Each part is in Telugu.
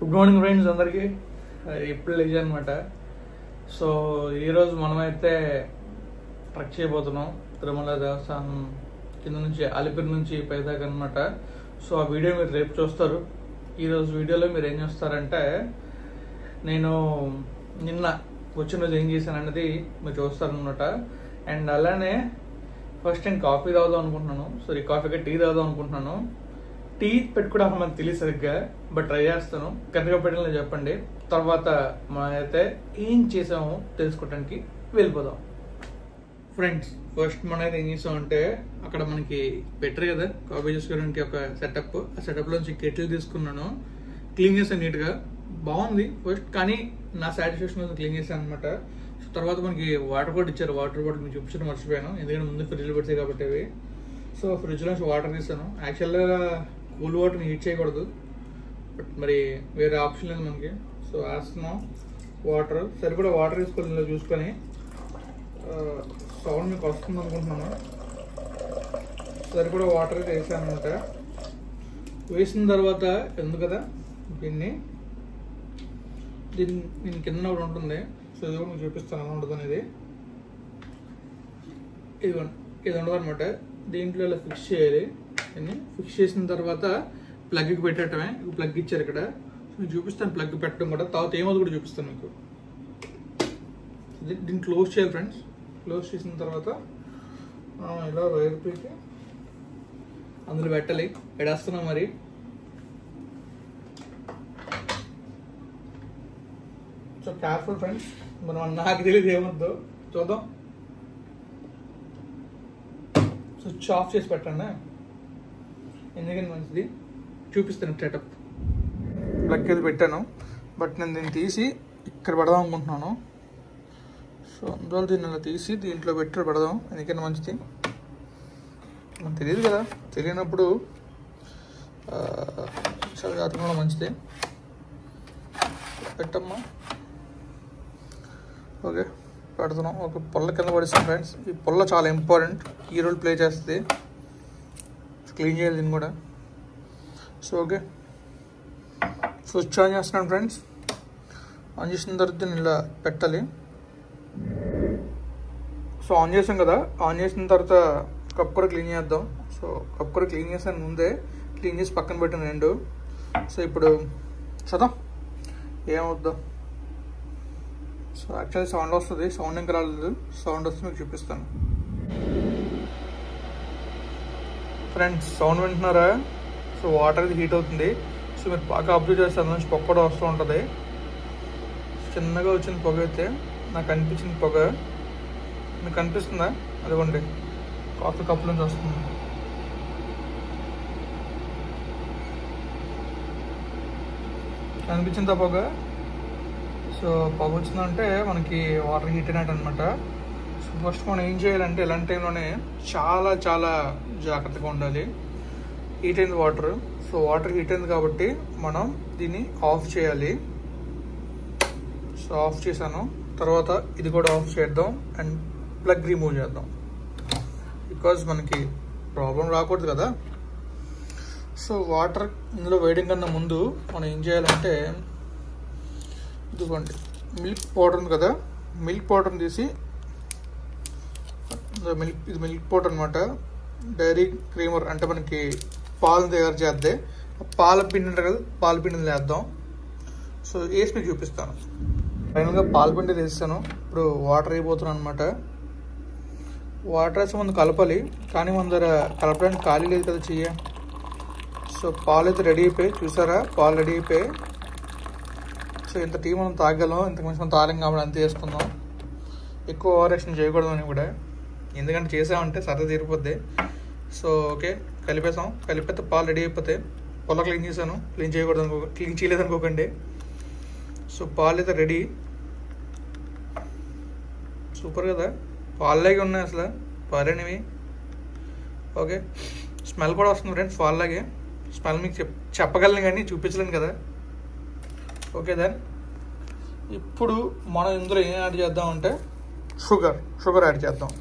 గుడ్ మార్నింగ్ ఫ్రెండ్స్ అందరికీ. ఇప్పుడు లేచి అనమాట. సో ఈరోజు మనమైతే ట్రెక్ చేయబోతున్నాం తిరుమల దేవస్థానం కింద నుంచి అలిపిరి నుంచి పైదాకా అనమాట. సో ఆ వీడియో మీరు రేపు చూస్తారు. ఈరోజు వీడియోలో మీరు ఏం చేస్తారంటే, నేను నిన్న వచ్చిన రోజు ఏం చేశాను అనేది మీరు చూస్తారనమాట. అండ్ అలానే ఫస్ట్ నేను కాఫీ తాగుదాం అనుకుంటున్నాను. సారీ, కాఫీగా టీ తాగుదాం అనుకుంటున్నాను. టీ పెట్టుకోవడానికి మనకు తెలియదు సరిగ్గా, బట్ ట్రై చేస్తాను. కరెక్ట్గా పెట్టిన చెప్పండి. తర్వాత మనమైతే ఏం చేసామో తెలుసుకోవడానికి వెళ్ళిపోదాం. ఫ్రెండ్స్, ఫస్ట్ మనం అయితే ఏం చేసామంటే, అక్కడ మనకి పెట్టరు కదా కాఫీ చేసుకోవడానికి ఒక సెటప్. ఆ సెటప్లోంచి కెటిల్ తీసుకున్నాను, క్లీన్ చేసాను నీట్గా. బాగుంది ఫస్ట్, కానీ నా సాటిస్ఫాక్షన్ క్లీన్ చేశాను అనమాట. సో తర్వాత మనకి వాటర్ బాటిల్ ఇచ్చారు. వాటర్ బాటిల్ మీకు చూపించడం మర్చిపోయాను, ఎందుకంటే ముందు ఫ్రిడ్జ్లో పెడతాయి కాబట్టి అవి. సో ఫ్రిడ్జ్లో నుంచి వాటర్ తీసాను. యాక్చువల్గా కూల్ వాటర్ని హీట్ చేయకూడదు, బట్ మరి వేరే ఆప్షన్ లేదు మనకి. సో వేస్తున్నాం వాటర్. సరిపడా వాటర్ వేసుకోవాలి ఇలా చూసుకొని. సౌండ్ మీకు వస్తుంది అనుకుంటున్నాను. సరిపడా వాటర్ అయితే వేసాను అనమాట. వేసిన తర్వాత ఎందుకు కదా దీన్ని కింద ఒకటి ఉంటుంది. సో ఇది కూడా మీకు చూపిస్తాను ఎలా ఉంటుంది అనేది. ఇది ఉండదు అనమాట. దీంట్లో ఇలా ఫిక్స్ చేయాలి. దీన్ని ఫిక్స్ చేసిన తర్వాత ప్లగ్కి పెట్టడమే. ప్లగ్ ఇచ్చారు ఇక్కడ. మీకు చూపిస్తాను ప్లగ్ పెట్టడం కూడా. తర్వాత ఏమవుతుంది కూడా చూపిస్తాను మీకు. దీన్ని క్లోజ్ చేయాలి ఫ్రెండ్స్. క్లోజ్ చేసిన తర్వాత ఇలా వైర్ పెట్టి అందులో పెట్టాలి. పెడేస్తున్నాం మరి. సో కేర్ఫుల్ ఫ్రెండ్స్, మనం నాకు తెలియదు ఏమొద్దో చూద్దాం. స్విచ్ ఆఫ్ చేసి పెట్టండి, ఎందుకని మంచిది. చూపిస్తాను సెటప్. ప్లగ్ ఇది పెట్టాను, బట్ నేను దీన్ని తీసి ఇక్కడ పెడదాం అనుకుంటున్నాను. సో అందువల్ల దీన్ని అలా తీసి దీంట్లో పెట్టి పెడదాం, ఎందుకని మంచిది. మనకు తెలియదు కదా, తెలియనప్పుడు చాలా జాగ్రత్తగా మంచిది. పెట్టమ్మా. ఓకే, పెడుతున్నాం. ఒక పొల్ల కింద పడిస్తాం ఫ్రెండ్స్. ఈ పొల్ల చాలా ఇంపార్టెంట్, ఈ రోల్ ప్లే చేస్తుంది. క్లీన్ చేయాలి దీన్ని కూడా. సో ఓకే, స్విచ్ ఆన్ చేస్తున్నాను ఫ్రెండ్స్. ఆన్ చేసిన తర్వాత దీన్ని ఇలా పెట్టాలి. సో ఆన్ చేసాం కదా, ఆన్ చేసిన తర్వాత కప్ కూడా క్లీన్ చేద్దాం. సో కప్ కూడా క్లీన్ చేసాను ముందే, క్లీన్ చేసి పక్కన పెట్టాను రెండు. సో ఇప్పుడు చదువు ఏమవుద్దాం. సో యాక్చువల్లీ సౌండ్ వస్తుంది, సౌండ్ ఇంకా రాలేదు. సౌండ్ వస్తే మీకు చూపిస్తాను ఫ్రెండ్స్. సౌండ్ వింటున్నారా? సో వాటర్ అది హీట్ అవుతుంది. సో మీరు బాగా అబ్జర్వ్ చేస్తే అందులో నుంచి పొగ కూడా వస్తూ ఉంటుంది. చిన్నగా వచ్చిన పొగ అయితే నాకు అనిపించిన పొగ మీకు కనిపిస్తుందా? అదిగోండి, కాఫీ కప్ నుంచి వస్తుంది. కనిపించిందా పొగ? సో పొగ వచ్చిందంటే మనకి వాటర్ హీట్ అయినట్టు అనమాట. సో ఫస్ట్ మనం ఏం చేయాలంటే, ఇలాంటి టైంలోనే చాలా చాలా జాగ్రత్తగా ఉండాలి. హీట్ అయింది వాటర్. సో వాటర్ హీట్ అయింది కాబట్టి మనం దీన్ని ఆఫ్ చేయాలి. సో ఆఫ్ చేశాను. తర్వాత ఇది కూడా ఆఫ్ చేద్దాం అండ్ ప్లగ్ రిమూవ్ చేద్దాం, బికాజ్ మనకి ప్రాబ్లం రాకూడదు కదా. సో వాటర్ ఇందులో వేయడం కన్నా ముందు మనం ఏం చేయాలంటే, ఇదిగోండి మిల్క్ పౌడర్ ఉంది కదా, మిల్క్ పౌడర్ని తీసి ఇది మిల్క్ పౌడర్ అనమాట. డైరీ క్రీమర్ అంటే మనకి పాలు తయారు చేద్దే, పాల పిండి ఉంటుంది కదా, పాల పిండిని వేద్దాం. సో వేసి మీకు చూపిస్తాను. ఫైనల్గా పాల పిండి వేస్తాను. ఇప్పుడు వాటర్ అయిపోతున్నాను అనమాట. వాటర్ వేసి ముందు కలపాలి, కానీ మన దగ్గర కలపడానికి ఖాళీ లేదు కదా చెయ్య. సో పాలు అయితే రెడీ అయిపోయి, చూసారా పాలు రెడీ అయిపోయి. సో ఇంత టీ మనం తాగలం, ఇంతకు మంచి మనం తాగలేం కాబట్టి అంతే వేసుకుందాం. ఎక్కువ ఓవర్ యాక్షన్ చేయకూడదు అని కూడా, ఎందుకంటే చేసామంటే సరదా తీరిపోద్ది. So okay, కలిపేసాం. కలిపితే పాలు రెడీ అయిపోతాయి. పొల క్లీన్ చేశాను, క్లీన్ చేయలేదు అనుకోకండి. సో పాలు అయితే రెడీ. సూపర్ కదా, పాల్లాగే ఉన్నాయి అసలు, పాలేనివి. ఓకే, స్మెల్ కూడా వస్తుంది ఫ్రెండ్స్ పాల్లాగే. స్మెల్ మీకు చెప్పగలను కానీ చూపించలేను కదా. ఓకే దెన్ ఇప్పుడు మనం ఇందులో ఏం యాడ్ చేద్దామంటే షుగర్ యాడ్ చేద్దాం.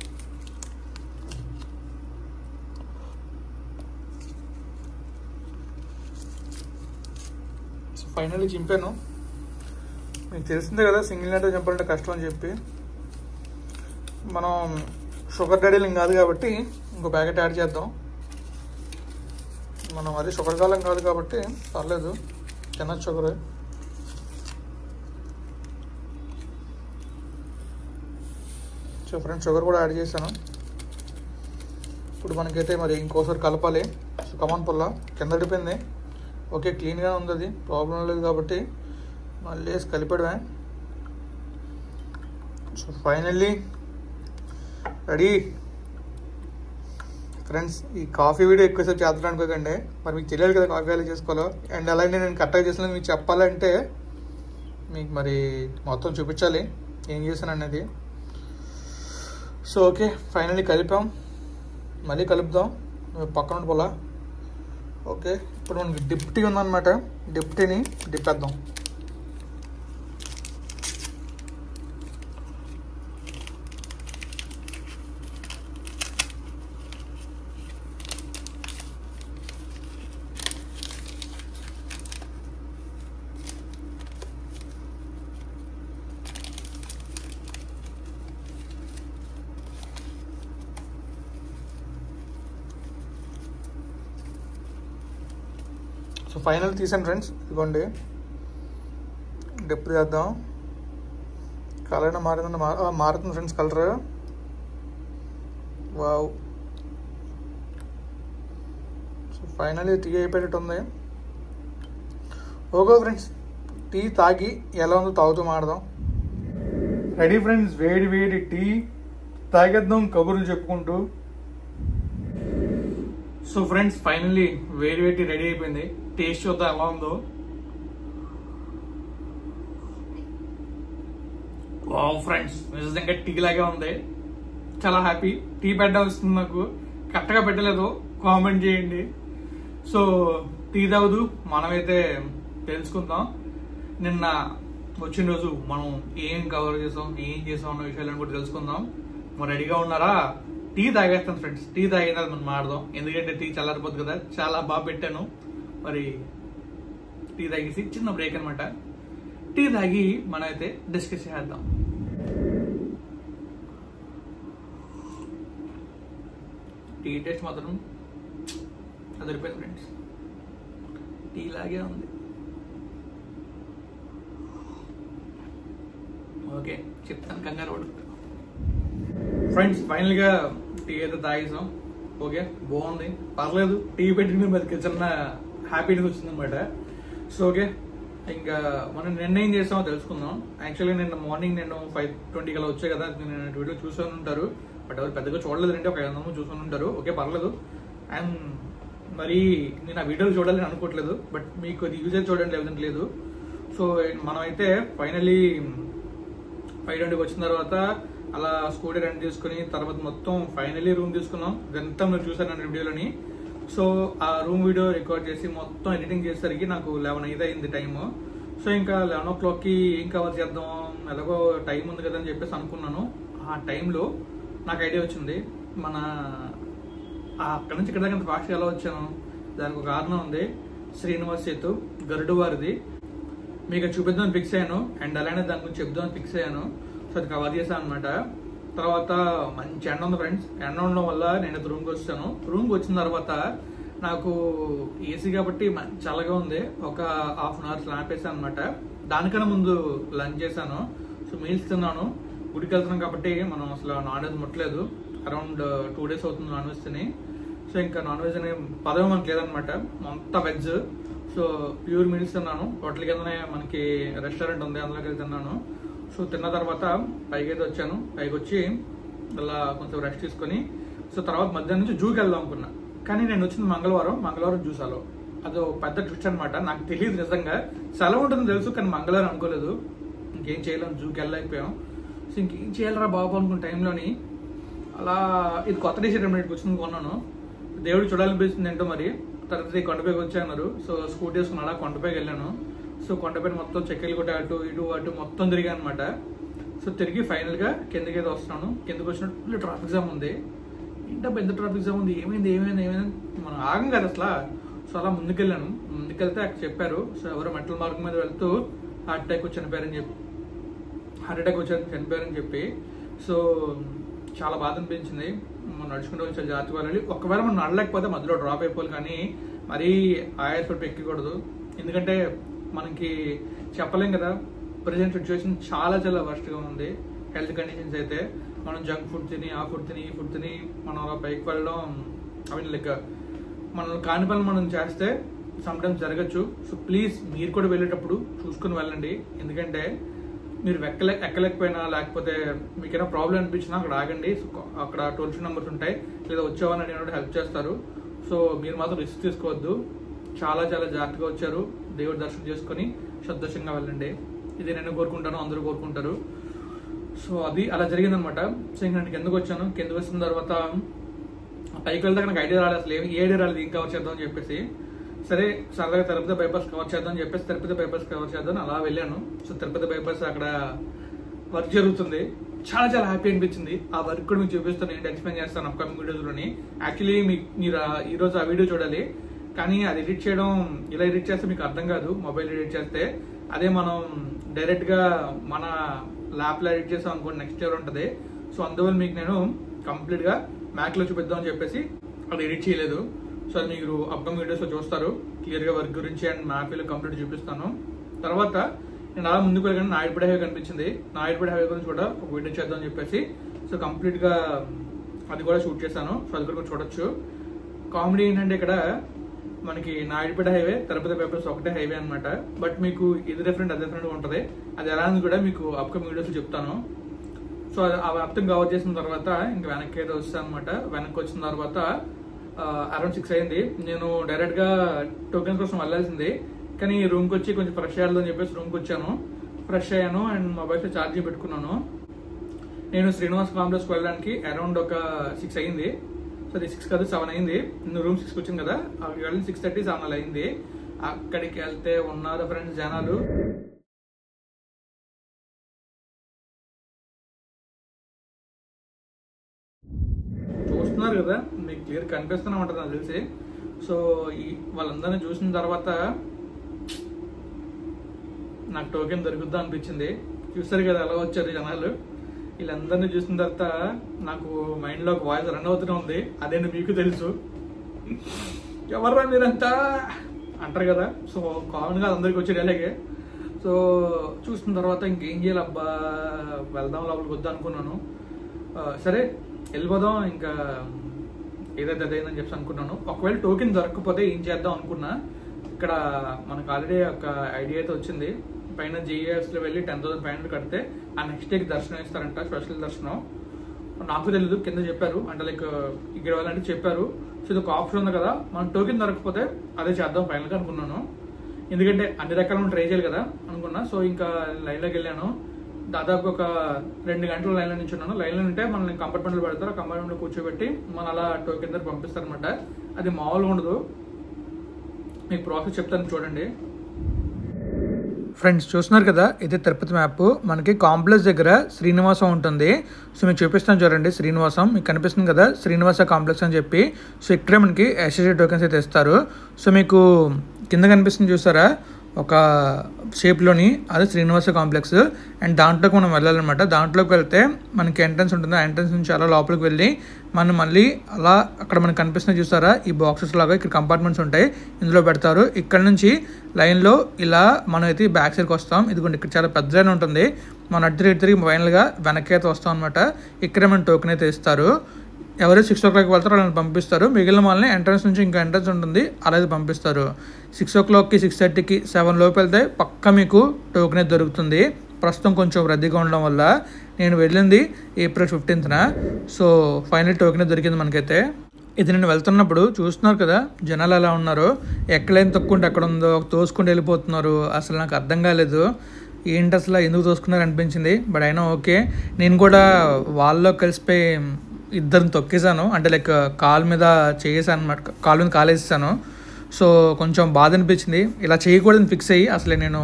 సో ఫైనల్లీ చింపాను. మీకు తెలిసిందే కదా సింగిల్ నెట్ చింపాలంటే కష్టం అని చెప్పి. మనం షుగర్ డాడీలు కాదు కాబట్టి ఇంకో ప్యాకెట్ యాడ్ చేద్దాం. మనం అది షుగర్ కాలం కాదు కాబట్టి పర్లేదు, తినచ్చు షుగర్. సో ఫ్రెండ్స్ షుగర్ కూడా యాడ్ చేశాను. ఇప్పుడు మనకైతే మరి ఇంకోసారి కలపాలి. సో కమాన్ పుల్ల కింద పడిపోయింది. ఓకే క్లీన్గా ఉంది, అది ప్రాబ్లం లేదు కాబట్టి మళ్ళీ వేసి కలిపడమే. So finally ready friends. ఈ కాఫీ వీడియో ఎక్కువసేపు చేద్దాం అనుకోకండి, మరి మీకు తెలియాలి కదా కాఫీ ఎలా చేసుకోవాలో. అండ్ అలాగే నేను కరెక్ట్గా చేసిన మీకు చెప్పాలంటే మీకు మరి మొత్తం చూపించాలి ఏం చేశాను అనేది. సో ఓకే ఫైనల్లీ కలిపాం, మళ్ళీ కలుపుదాం పక్కన పోలా. ఓకే ఇప్పుడు మనకి డిప్ టీ ఉందన్నమాట, డిప్ టీని డిప్పేద్దాం. సో ఫైనల్ తీసాను ఫ్రెండ్స్, ఇదిగోండి డిప్ చేద్దాం. కలర్ మారుతుంది friends, colour wow. So finally tea అయిపోయేటట్టు ఉంది. ఓకే ఫ్రెండ్స్, టీ తాగి ఎలా ఉందో తాగుతూ మాడదాం. రెడీ ఫ్రెండ్స్, వేడి వేడి టీ తాగేద్దాం కబుర్లు చెప్పుకుంటూ. సో ఫ్రెండ్స్ ఫైనల్లీ వేడి వేడి రెడీ అయిపోయింది. టేస్ట్ చూద్దాం ఎలా ఉందో. వావ్ ఫ్రెండ్స్, నిజంగా టీ లాగే ఉంది. చాలా హ్యాపీ. టీ పెట్టాల్సింది నాకు, కరెక్ట్గా పెట్టలేదు కామెంట్ చేయండి. సో టీ తాగుదు మనమైతే తెలుసుకుందాం నిన్న వచ్చిన రోజు మనం ఏం కవర్ చేసాం, ఏం చేసాం అన్న విషయాలను కూడా తెలుసుకుందాం. మరి రెడీగా ఉన్నారా? Tea తాగేస్తాను friends. టీ తాగిన మనం మాడదాం, ఎందుకంటే టీ చల్లారిపోతుంది కదా. చాలా బాగా పెట్టాను. మరి టీ తాగేసి చిన్న బ్రేక్ అనమాట. టీ తాగి మనం అయితే డిస్కస్ చేద్దాం. టీ టేస్ట్ మాత్రం అదిరిపోయింది ఫ్రెండ్స్, టీ లాగే ఉంది. ఓకే చెప్తాను కంగారు పడుతుంది. ఫ్రెండ్స్ ఫైనల్ గా టీ అయితే తాగేసాం. ఓకే బాగుంది, పర్లేదు. టీ పెట్టిన మనకి చిన్న హ్యాపీనెస్ వచ్చింది అనమాట. సో ఓకే ఇంకా మనం నిన్న ఏం చేస్తామో తెలుసుకుందాం. యాక్చువల్లీ నిన్న మార్నింగ్ నేను 5:20 అలా వచ్చాయి కదా, నేను వీడియో చూసుకొని ఉంటారు. బట్ ఎవరు పెద్దగా చూడలేదు అంటే ఒక 500 చూసుకొని ఉంటారు. ఓకే పర్లేదు. అండ్ మరి నేను ఆ వీడియోలు చూడాలని అనుకోవట్లేదు, బట్ మీకు అది యూజ్ అయితే చూడండి, లేదంటే లేదు. సో మనం అయితే ఫైనల్లీ 5:20 వచ్చిన తర్వాత అలా స్కూటీ రెంట్ తీసుకుని తర్వాత మొత్తం ఫైనల్లీ రూమ్ తీసుకున్నాం. ఇదంతా మీరు చూసారు నా వీడియోలోని. సో ఆ రూమ్ వీడియో రికార్డ్ చేసి మొత్తం ఎడిటింగ్ చేసేసరికి నాకు 11 అయింది టైము. సో ఇంకా 11 o'clockకి ఏం కవర్ చేద్దాం, ఎలాగో టైం ఉంది కదా అని చెప్పేసి అనుకున్నాను. ఆ టైంలో నాకు ఐడియా వచ్చింది, మన అక్కడ నుంచి ఇక్కడ దగ్గర ఫాస్ట్గా ఎలా వచ్చాను దానికి ఒక కారణం ఉంది. శ్రీనివాస్ సేతు గరుడు వారిది మీకు చూపిద్దామని ఫిక్స్ అయ్యాను. అండ్ అలానే దాని గురించి చెప్దామని ఫిక్స్ అయ్యాను. సో అది కవర్ చేశాను అనమాట. తర్వాత మంచి ఎండ ఉంది ఫ్రెండ్స్. ఎండ ఉండడం వల్ల నేను రూమ్కి వచ్చాను. రూమ్కి వచ్చిన తర్వాత నాకు ఏసీ కాబట్టి చల్లగా ఉంది. ఒక హాఫ్ అన్ అవర్ స్లాప్ వేసాను అనమాట. దానికన్నా ముందు లంచ్ చేశాను. సో మీల్స్ తిన్నాను. గుడికి వెళ్తున్నాం కాబట్టి మనం అసలు నాన్ వెజ్ ముట్టలేదు. అరౌండ్ 2 days అవుతుంది నాన్ వెజ్ తిని. సో ఇంకా నాన్ వెజ్ అనే పదవి మనకి లేదనమాట, మొత్తం వెజ్. సో ప్యూర్ మీల్స్ తిన్నాను. హోటల్ కిందనే మనకి రెస్టారెంట్ ఉంది, అందులోకి వెళ్ళి తిన్నాను. సో తిన్న తర్వాత పైకి అయితే వచ్చాను. పైకి వచ్చి అలా కొంచెం రెస్ట్ తీసుకొని సో తర్వాత మధ్యాహ్నం నుంచి జూకి వెళ్దాం అనుకున్నా. కానీ నేను వచ్చింది మంగళవారం జూసాలో. అది పెద్ద ట్విస్ట్ అనమాట. నాకు తెలియదు నిజంగా, సెలవు ఉంటుందని తెలుసు కానీ మంగళవారం అనుకోలేదు. ఇంకేం చేయలేము, జూకి వెళ్ళలేకపోయాం. సో ఇంకేం చేయాలరా బాబు అనుకున్న టైంలోని అలా ఇది కొత్త టీషర్ట్ వచ్చింది కొన్నాను. దేవుడు చూడాలనిపిస్తుంది ఏంటో మరి. తర్వాత కొండపైకి వచ్చాను. సో స్కూటీ వేసుకుని అలా కొండపైకి వెళ్ళాను. సో కొండపైన మొత్తం చెక్కలు కూడా అటు ఇటు మొత్తం తిరిగా అనమాట. సో తిరిగి ఫైనల్ గా కిందకి అయితే వస్తున్నాను. కిందకి వచ్చినట్టు ట్రాఫిక్ జామ్ ఉంది. ఏంటబ్బా ఎంత ట్రాఫిక్ జామ్ ఉంది, ఏమైంది మనం ఆగం కదా అసలు. సో అలా ముందుకెళ్తే అక్కడ చెప్పారు, సో ఎవరో మెటల్ మార్గం మీద వెళ్తూ హార్ట్ అటాక్ వచ్చి చనిపోయారని చెప్పి. సో చాలా బాధ అనిపించింది. మనం నడుచుకుంటూ వచ్చి చాలా జాగ్రత్తగా వెళ్ళాలి. ఒకవేళ మనం నడలేకపోతే మధ్యలో డ్రాప్ అయిపోవాలి, కానీ మరీ ఆయాసపడి ఎక్కకూడదు. ఎందుకంటే మనకి చెప్పలేం కదా, ప్రజెంట్ సిచ్యువేషన్ చాలా చాలా వర్స్ట్గా ఉంది. హెల్త్ కండిషన్స్ అయితే మనం జంక్ ఫుడ్ తిని, ఆ ఫుడ్ తిని, ఈ ఫుడ్ తిని మనం అలా పైకి వెళ్ళడం, అవి లైక్ మనం కాని పనులు మనం చేస్తే సమ్టైమ్స్ జరగచ్చు. సో ప్లీజ్ మీరు కూడా వెళ్ళేటప్పుడు చూసుకుని వెళ్ళండి. ఎందుకంటే మీరు ఎక్కలేకపోయినా, లేకపోతే మీకైనా ప్రాబ్లం అనిపించినా అక్కడ ఆగండి. అక్కడ టోల్ ఫ్రీ నెంబర్స్ ఉంటాయి, లేదా వచ్చేవాళ్ళని అడిగినప్పుడు హెల్ప్ చేస్తారు. సో మీరు మాత్రం రిస్క్ తీసుకోవద్దు. చాలా చాలా జాగ్రత్తగా వచ్చారు. దేవుడి దర్శనం చేసుకుని సంతోషంగా వెళ్ళండి. ఇది నేను కోరుకుంటాను, అందరూ కోరుకుంటారు. సో అది అలా జరిగిందనమాట. సో ఇంకా నేను కిందకు వచ్చాను. కిందకు వచ్చిన తర్వాత పైకి వెళ్తే నాకు ఐడియా రాలేదు, అసలు ఏ ఐడియా రాలేదు ఏం కవర్ చేద్దాం అని చెప్పేసి. సరే సరదాగా తిరుపతి బైపాస్ కవర్ చేద్దాం అని చెప్పేసి తిరుపతి బైపాస్ కవర్ చేద్దాం అలా వెళ్ళాను. సో తిరుపతి బైపాస్ అక్కడ వర్క్ జరుగుతుంది. చాలా చాలా హ్యాపీ అనిపించింది. ఆ వర్క్ కూడా మీకు చూపిస్తాను, నేను ఎక్స్ప్లెయిన్ చేస్తాను అప్కమింగ్ వీడియోస్లోని. యాక్చువల్లీ మీరు ఈరోజు ఆ వీడియో చూడాలి, కానీ అది ఎడిట్ చేయడం ఇలా ఎడిట్ చేస్తే మీకు అర్థం కాదు. మొబైల్ ఎడిట్ చేస్తే అదే మనం డైరెక్ట్గా మన ల్యాప్లో ఎడిట్ చేసాం అనుకోండి, నెక్స్ట్ ఇయర్ ఉంటుంది. సో అందువల్ల మీకు నేను కంప్లీట్గా మ్యాక్లో చూపిద్దామని చెప్పేసి అది ఎడిట్ చేయలేదు. సో అది మీరు అప్కమింగ్ వీడియోస్లో చూస్తారు క్లియర్గా వర్క్ గురించి అండ్ మ్యాప్లో కంప్లీట్ చూపిస్తాను. తర్వాత నేను అలా ముందుకు వెళ్ళగానే నాయుడుపేట హైవే కనిపించింది. నాయుడుపేట హైవే గురించి కూడా ఒక వీడియో చేద్దామని చెప్పేసి సో కంప్లీట్గా అది కూడా షూట్ చేశాను. సో అది కూడా చూడొచ్చు. కామెడీ ఏంటంటే ఇక్కడ మనకి నాయుడుపేట హైవే, తిరుపతి బైపాస్ ఒకటే హైవే అనమాట. బట్ మీకు ఇది డిఫరెంట్ అది డిఫరెంట్గా ఉంటుంది. అది ఎలా అని కూడా మీకు అప్కమింగ్ వీడియోస్లో చెప్తాను. సో ఆ మొత్తం కవర్ చేసిన తర్వాత ఇంకా వెనక్కి అయితే వస్తాను అనమాట. వెనక్కి వచ్చిన తర్వాత అరౌండ్ 6 అయింది. నేను డైరెక్ట్గా టోకెన్స్ కోసం వెళ్ళాల్సింది, కానీ రూమ్కి వచ్చి కొంచెం ఫ్రెష్ అయ్యాలని చెప్పేసి రూమ్కి వచ్చాను. ఫ్రెష్ అయ్యాను అండ్ మొబైల్తో ఛార్జింగ్ పెట్టుకున్నాను. నేను శ్రీనివాస్ కాంప్లెక్స్కి వెళ్ళడానికి అరౌండ్ ఒక 6 అయింది. సో అది 6 కాదు 7 అయింది. నేను రూమ్ 6కి వచ్చాను కదా, అక్కడికి వెళ్ళి 6:30 7 అయింది. అక్కడికి వెళ్తే ఉన్నారు ఫ్రెండ్స్ జనాలు. చూస్తున్నారు కదా, మీకు క్లియర్ కనిపిస్తూనే ఉంటుంది నాకు తెలిసి. సో వాళ్ళందరినీ చూసిన తర్వాత నాకు టోకెన్ దొరుకుద్దా అనిపించింది. చూస్తారు కదా ఎలా వచ్చారు జనాలు. వీళ్ళందరినీ చూసిన తర్వాత నాకు మైండ్లో ఒక వాయిస్ రన్ అవుతూనే ఉంది, అదేంటి మీకు తెలుసు, ఎవర్రా మీరంతా అంటారు కదా. సో కామన్గా అందరికి వచ్చే డైలాగే. సో చూసిన తర్వాత ఇంకేం చేయాలి, అబ్బా వెళ్దాం లోపలికి వద్దా అనుకున్నాను. సరే వెళ్ళిపోదాం, ఇంకా ఏదైతే అదైందని చెప్పి అనుకున్నాను. ఒకవేళ టోకెన్ దొరకకపోతే ఏం చేద్దాం అనుకున్నా. ఇక్కడ మనకు ఆల్రెడీ ఒక ఐడియా అయితే వచ్చింది. పైన జీఎస్లో వెళ్ళి 10,500 కడితే ఆ నెక్స్ట్ డేకి దర్శనం ఇస్తారంట, స్పెషల్ దర్శనం. నాకు తెలీదు, కింద చెప్పారు అంటే లైక్ ఇక్కడ వెళ్ళాలంటే చెప్పారు. సో ఇది ఒక ఆప్షన్ ఉంది కదా, మనం టోకెన్ దొరకకపోతే అదే చేద్దాం ఫైనల్గా అనుకున్నాను. ఎందుకంటే అన్ని రకాల ట్రై చేయాలి కదా అనుకున్నా. సో ఇంకా లైన్లోకి వెళ్ళాను. దాదాపు ఒక 2 గంటలు లైన్లో నుంచి ఉన్నాను. లైన్లో ఉంటే మనల్ని కంపార్ట్మెంట్లో పెడతారు, ఆ కంపార్ట్మెంట్లో కూర్చోబెట్టి మన అలా టోకెన్ దగ్గర పంపిస్తారనమాట. అది మామూలుగా ఉండదు, మీకు ప్రాసెస్ చెప్తాను చూడండి. ఫ్రెండ్స్ చూస్తున్నారు కదా, ఇది తిరుపతి మ్యాప్. మనకి కాంప్లెక్స్ దగ్గర శ్రీనివాసం ఉంటుంది. సో మీకు చూపిస్తాను చూడండి, శ్రీనివాసం మీకు కనిపిస్తుంది కదా, శ్రీనివాస కాంప్లెక్స్ అని చెప్పి. సో ఇక్కడే మనకి ఎస్ఎస్డి టోకెన్స్ అయితే ఇస్తారు. సో మీకు కింద కనిపిస్తుంది చూసారా ఒక షేప్లోని, అదే శ్రీనివాస కాంప్లెక్స్. అండ్ దాంట్లోకి మనం వెళ్ళాలన్నమాట. దాంట్లోకి వెళ్తే మనకి ఎంట్రన్స్ ఉంటుంది. ఆ ఎంట్రన్స్ నుంచి అలా లోపలికి వెళ్ళి మనం మళ్ళీ అలా అక్కడ మనకు కనిపిస్తుంది చూసారా ఈ బాక్సెస్ లాగా, ఇక్కడ కంపార్ట్మెంట్స్ ఉంటాయి, ఇందులో పెడతారు. ఇక్కడ నుంచి లైన్లో ఇలా మనం అయితే బ్యాక్ సైడ్కి వస్తాం. ఇదిగోండి ఇక్కడ చాలా పెద్ద లైన్ ఉంటుంది. మనం అటు తిరిగి ఫైనల్గా వెనక్కి అయితే వస్తాం అనమాట. ఇక్కడే మన టోకెన్ అయితే ఇస్తారు. ఎవరు 6 o'clock వెళ్తారో వాళ్ళని పంపిస్తారు. మిగిలిన వాళ్ళని ఎంట్రన్స్ నుంచి ఇంకా ఎంట్రన్స్ ఉంటుంది అలా అయితే పంపిస్తారు. 6 o'clockకి 6:30కి 7 లోపు వెళ్తే పక్క మీకు టోకెన్ అయితే దొరుకుతుంది. ప్రస్తుతం కొంచెం రద్దీగా ఉండడం వల్ల నేను వెళ్ళింది April 15th. So final token దొరికింది మనకైతే. ఇది నేను వెళ్తున్నప్పుడు చూస్తున్నారు కదా జనాలు ఎలా ఉన్నారో, ఎక్కడైనా తొక్కుంటే ఎక్కడ ఉందో తోసుకుంటూ వెళ్ళిపోతున్నారు. అసలు నాకు అర్థం కాలేదు ఏంటి అసలు ఎందుకు తోసుకున్నారు అనిపించింది. బట్ అయినా ఓకే, నేను కూడా వాళ్ళలో కలిసిపోయి ఇద్దరిని తొక్కేసాను. అంటే లైక్ కాలు మీద చేసాను అనమాట, కాలు మీద కాలేసాను. సో కొంచెం బాధ అనిపించింది. ఇలా చేయకూడదని ఫిక్స్ అయ్యి అసలు నేను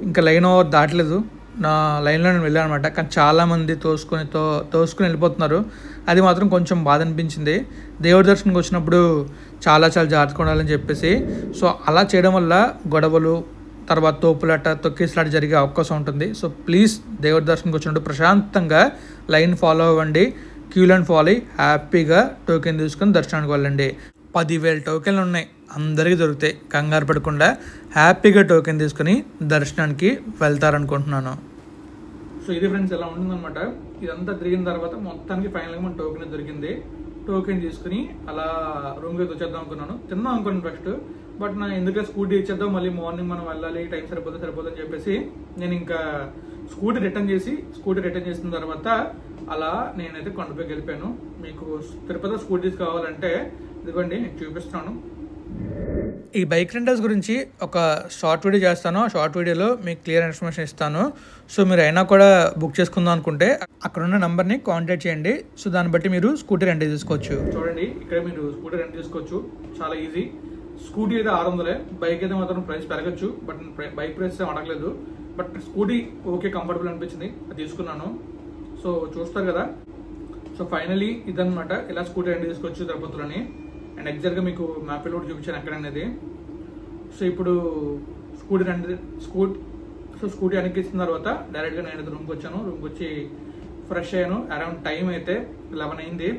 ఇంకా లైన్ ఓవర్ దాటలేదు. నా లైన్లో నేను వెళ్ళాను అనమాట. కానీ చాలామంది తోసుకుని వెళ్ళిపోతున్నారు. అది మాత్రం కొంచెం బాధ అనిపించింది. దేవుడి దర్శనంకి వచ్చినప్పుడు చాలా జాగ్రత్తగా ఉండాలని చెప్పేసి. సో అలా చేయడం వల్ల గొడవలు, తర్వాత తోపులాట, తొక్కిసలాట జరిగే అవకాశం ఉంటుంది. సో ప్లీజ్ దేవుడి దర్శనంకి వచ్చినప్పుడు ప్రశాంతంగా లైన్ ఫాలో అవ్వండి, క్యూ లైన్ ఫాలో అయ్యి హ్యాపీగా టోకెన్ తీసుకొని దర్శనానికి వెళ్ళండి. 10,000 టోకెన్లు ఉన్నాయి, అందరికీ దొరుకుతాయి. కంగారు పడకుండా హ్యాపీగా టోకెన్ తీసుకుని దర్శనానికి వెళ్తారనుకుంటున్నాను. సో ఇది ఫ్రెండ్స్ ఎలా ఉంటుందన్నమాట. ఇదంతా తిరిగిన తర్వాత మొత్తానికి ఫైనల్గా మన టోకెన్ దొరికింది. టోకెన్ తీసుకుని అలా రూమ్కి వచ్చేద్దాం అనుకున్నాను. తిన్నాం అనుకున్నాను ఫస్ట్, బట్ నా ఎందుకంటే స్కూటీ ఇచ్చేద్దాం, మళ్ళీ మార్నింగ్ మనం వెళ్ళాలి, టైం సరిపోతుందని చెప్పేసి నేను ఇంకా స్కూటీ రిటర్న్ చేసిన తర్వాత అలా నేనైతే కొండపైకి వెళ్ళిపోయాను. మీకు తిరుపతి స్కూటీస్ కావాలంటే ఇదిగోండి నేను చూపిస్తాను. ఈ బైక్ రెంటల్స్ గురించి ఒక షార్ట్ వీడియో చేస్తాను. ఆ షార్ట్ వీడియోలో మీకు క్లియర్ ఇన్ఫర్మేషన్ ఇస్తాను. సో మీరు అయినా కూడా బుక్ చేసుకుందాం అనుకుంటే అక్కడున్న నెంబర్ని కాంటాక్ట్ చేయండి. సో దాన్ని బట్టి మీరు స్కూటీ రెంట్ తీసుకోవచ్చు. చూడండి, ఇక్కడ మీరు స్కూటీ రెంట్ తీసుకోవచ్చు, చాలా ఈజీ. స్కూటీ అయితే 600, బైక్ అయితే మాత్రం ప్రైస్ పెరగచ్చు, బట్ బైక్ ప్రైస్ అడగలేదు. బట్ స్కూటీ ఓకే, కంఫర్టబుల్ అనిపించింది, అది తీసుకున్నాను. సో చూస్తారు కదా. సో ఫైనలీ ఇదన్నమాట, ఇలా స్కూటీ రెంట్ తీసుకోవచ్చు తిరుపతిలోని. అండ్ ఎగ్జాక్ట్గా మీకు మ్యాప్లో కూడా చూపించాను ఎక్కడ అనేది. సో ఇప్పుడు స్కూటీ వెనక్కిచ్చిన తర్వాత డైరెక్ట్గా నేనైతే రూమ్కి వచ్చాను. రూమ్కి వచ్చి ఫ్రెష్ అయ్యాను. అరౌండ్ టైం అయితే 11 అయింది.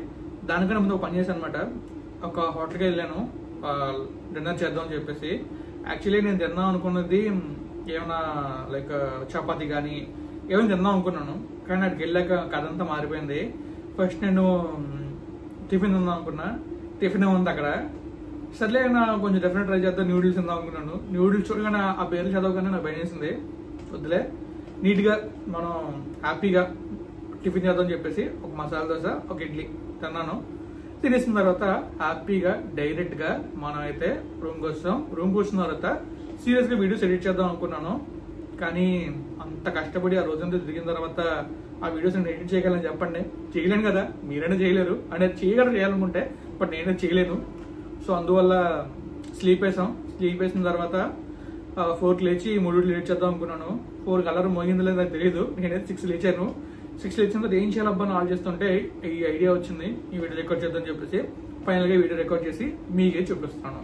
దానికన్నా ముందు ఒక పని చేశాను అనమాట. ఒక హోటల్కి వెళ్ళాను డిన్నర్ చేద్దాం అని చెప్పేసి. యాక్చువల్లీ నేను తిందాం అనుకున్నది ఏమైనా లైక్ చపాతీ కానీ ఏమైనా తిందాం అనుకున్నాను. కానీ అక్కడికి వెళ్ళాక కథ అంతా మారిపోయింది. ఫస్ట్ నేను టిఫిన్ తిందాం అనుకున్నా, టిఫిన్ ఉంది అక్కడ. సర్లే నా కొంచెం డిఫరెంట్ ట్రై చేద్దాం, న్యూడిల్స్ తిందాం అనుకున్నాను. న్యూడిల్స్ చూడగానే ఆ పేర్లు చదవగానే నాకు భయం వేసింది. వద్దులే, నీట్గా మనం హ్యాపీగా టిఫిన్ చేద్దాం అని చెప్పేసి ఒక మసాలా దోశ, ఒక ఇడ్లీ తిన్నాను. తినేసిన తర్వాత హ్యాపీగా డైరెక్ట్గా మనం అయితే రూమ్కి వస్తాం. రూమ్కి వచ్చిన తర్వాత సీరియస్గా వీడియోస్ ఎడిట్ చేద్దాం అనుకున్నాను. కానీ అంత కష్టపడి ఆ రోజంతా తిరిగిన తర్వాత ఆ వీడియోస్ నేను ఎడిట్ చేయగలని చెప్పండి, చేయలేను కదా. మీరైనా చేయలేరు, అంటే చేయాలనుకుంటే, బట్ నేనే చేయలేను. సో అందువల్ల స్లీప్ వేసిన తర్వాత 4కి లేచి 3 లేట్ చేద్దాం అనుకున్నాను. 4 కలర్ మోగింది లేదు నాకు తెలియదు. నేనైతే 6 లేచాను. 6 లేచిన తర్వాత ఏం చేయాలబ్బా అని ఆలోచిస్తుంటే ఈ ఐడియా వచ్చింది, ఈ వీడియో రికార్డ్ చేద్దాం చెప్పేసి ఫైనల్గా వీడియో రికార్డ్ చేసి మీకే చూపిస్తాను.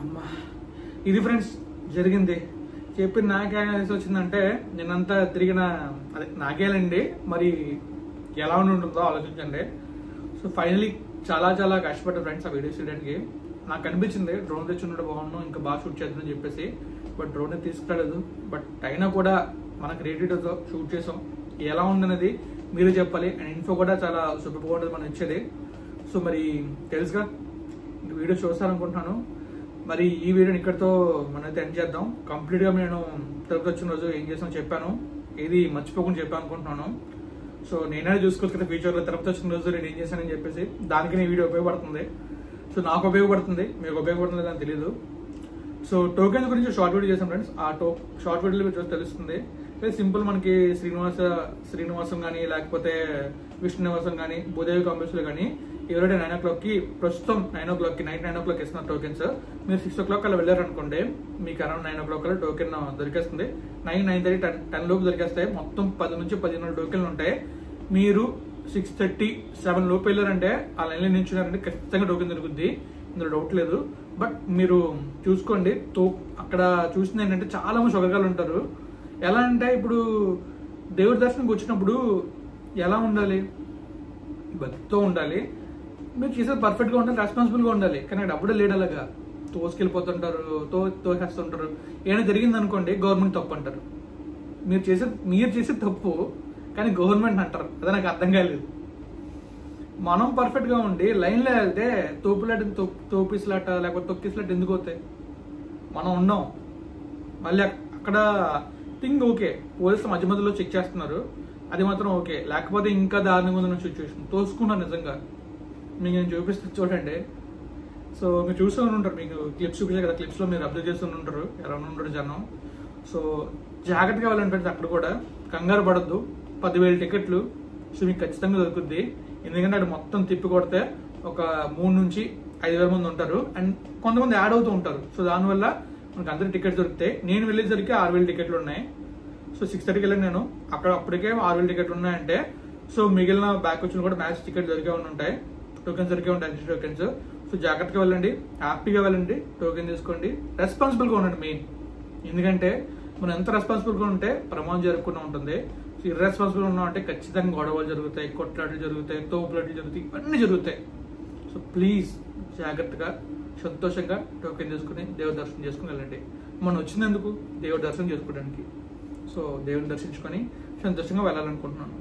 అమ్మా, ఇది ఫ్రెండ్స్ జరిగింది. చెప్పి నాకే వచ్చిందంటే నేనంతా తిరిగిన అదే నాకేలండి, మరి ఎలా ఉంటుందో ఆలోచించండి. సో ఫైనలీ చాలా కష్టపడ్డా ఫ్రెండ్స్ ఆ వీడియోస్ చేయడానికి. నాకు అనిపించింది డ్రోన్ తెచ్చుకుంటే బాగున్నాను, ఇంకా బాగా షూట్ చేద్దామని చెప్పేసి. బట్ డ్రోన్ తీసుకురాలేదు. బట్ అయినా కూడా మన క్రియేటివిటీతో షూట్ చేసాం. ఎలా ఉందనేది మీరే చెప్పాలి. అండ్ ఇన్ఫో కూడా చాలా సూపర్గా ఉంటుంది మనం ఇచ్చేది. సో మరి తెలుసుగా, వీడియో చూస్తారనుకుంటున్నాను. మరి ఈ వీడియోని ఇక్కడితో మనమైతే ఎండ్ చేద్దాం. కంప్లీట్గా నేను తిరుపతి వచ్చిన రోజు ఏం చేసామో చెప్పాను, ఏది మర్చిపోకుండా చెప్పాను అనుకుంటున్నాను. సో నేనే చూసుకోవచ్చు కదా ఫ్యూచర్లో తిరుపతి వచ్చిన రోజు నేను ఏం చేశానని చెప్పేసి. దానికి నేను వీడియో ఉపయోగపడుతుంది. సో నాకు ఉపయోగపడుతుంది, మీకు ఉపయోగపడుతుంది అని తెలియదు. సో టోకెన్స్ గురించి షార్ట్ వీడియో చేసాం ఫ్రెండ్స్. ఆ షార్ట్ వీడియోలో చూసి తెలుస్తుంది. సింపుల్ మనకి శ్రీనివాసం కానీ, లేకపోతే విష్ణునివాసం కానీ, భూదేవి కాంప్లెక్స్లో కానీ ఎవరైతే 9 o'clockకి ప్రస్తుతం 9 o'clockకి నైట్ 9 o'clock ఇస్తున్నారు టోకెన్స్. మీరు 6 o'clock అలా వెళ్ళారనుకోండి, మీకు అరౌండ్ 9 o'clock అలా టోకెన్ దొరికేస్తుంది. 9, 9:30, 10 లోపు దొరికేస్తాయి. మొత్తం 10 నుంచి 14 టోకెన్లు ఉంటాయి. మీరు 6:30, 7 లోపు వెళ్ళారంటే ఆ లైన్లో నిల్చున్నారంటే ఖచ్చితంగా టోకెన్ దొరుకుద్ది, ఇందులో డౌట్ లేదు. బట్ మీరు చూసుకోండి. అక్కడ చూసింది ఏంటంటే చాలా మంది షుగర్గాలు ఉంటారు. ఎలా అంటే ఇప్పుడు దేవుడి దర్శనంకి వచ్చినప్పుడు ఎలా ఉండాలి, భక్తితో ఉండాలి, మీరు చేసేది పర్ఫెక్ట్గా ఉండాలి, రెస్పాన్సిబుల్గా ఉండాలి. కానీ అక్కడ అప్పుడే లేడు, అలాగా తోసుకెళ్ళిపోతుంటారు, తోసేస్తుంటారు. ఏమైనా జరిగింది అనుకోండి గవర్నమెంట్ తప్పు అంటారు. మీరు చేసే తప్పు కానీ గవర్నమెంట్ అంటారు. అదే నాకు అర్థం కాలేదు. మనం పర్ఫెక్ట్గా ఉండి లైన్లో వెళ్తే తోపిస్లాట లేకపోతే తొక్కిస్లాట ఎందుకు అవుతాయి? మనం ఉన్నాం. మళ్ళీ అక్కడ థింగ్ ఓకే, పోలీసులు మధ్య మధ్యలో చెక్ చేస్తున్నారు, అది మాత్రం ఓకే. లేకపోతే ఇంకా దారుణంగా ఉన్న సిచ్యువేషన్. తోసుకున్నారు నిజంగా. మీకు నేను చూపిస్తే చూడండి. సో మీరు చూస్తూ ఉంటారు, మీకు క్లిప్స్ చూపించారు కదా, క్లిప్స్లో మీరు అబ్జర్వ్ చేస్తూ ఉంటారు ఎలా ఉంటారు జనం. సో జాగ్రత్తగా వెళ్ళండి అక్కడ కూడా, కంగారు పడద్దు. 10,000 టికెట్లు. సో మీకు ఖచ్చితంగా దొరుకుద్ది. ఎందుకంటే అక్కడ మొత్తం తిప్పి కొడితే ఒక 3 నుంచి 5,000 మంది ఉంటారు. అండ్ కొంతమంది యాడ్ అవుతూ ఉంటారు. సో దానివల్ల మనకు అందరి టికెట్స్ దొరుకుతాయి. నేను వెళ్ళేసరికి 6,000 టికెట్లు ఉన్నాయి. సో 6:30కి వెళ్ళాను నేను. అక్కడ అప్పటికే 6,000 టికెట్లు ఉన్నాయంటే సో మిగిలిన బ్యాక్ వచ్చిన కూడా మ్యాచ్ టికెట్ దొరికే ఉంటాయి, టోకెన్స్ దొరికే ఉంటాయి, ఎగ్జిట్ టోకెన్స్. సో జాగ్రత్తగా వెళ్ళండి, హ్యాపీగా వెళ్ళండి, టోకెన్ తీసుకోండి, రెస్పాన్సిబుల్గా ఉండండి మెయిన్. ఎందుకంటే మనం ఎంత రెస్పాన్సిబుల్గా ఉంటే ప్రమాదం జరగకుండా ఉంటుంది. సో ఇర్రెస్పాన్సిబుల్గా ఉన్నాం అంటే ఖచ్చితంగా గొడవలు జరుగుతాయి, కొట్లాటలు జరుగుతాయి, తోపులాటలు జరుగుతాయి, ఇవన్నీ జరుగుతాయి. సో ప్లీజ్ జాగ్రత్తగా సంతోషంగా టోకెన్ తీసుకుని దేవుడి దర్శనం చేసుకుని వెళ్ళండి. మనం వచ్చినందుకు దేవుడి దర్శనం చేసుకోవడానికి. సో దేవుడిని దర్శించుకొని సంతోషంగా వెళ్ళాలనుకుంటున్నాను.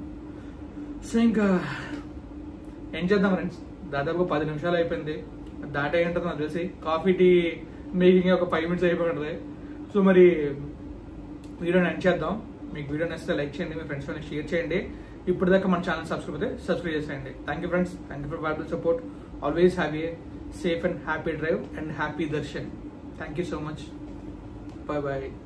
సో ఇంకా ఏం చేద్దాం ఫ్రెండ్స్, దాదాపు 10 నిమిషాలు అయిపోయింది. దాటే ఉంటుంది నాకు తెలిసి. కాఫీ టీ మేకింగ్ ఒక 5 మినిట్స్ అయిపోతుంది. సో మరి వీడియోని ఎండ్ చేద్దాం. మీకు వీడియో నచ్చితే లైక్ చేయండి, మీ ఫ్రెండ్స్ వాళ్ళకి షేర్ చేయండి. ఇప్పటిదాకా మన ఛానల్ సబ్స్క్రైబ్ చేసేయండి. Thank you friends, thank you for valuable support. Always have a safe and happy drive and happy darshan. Thank you so much. Bye bye.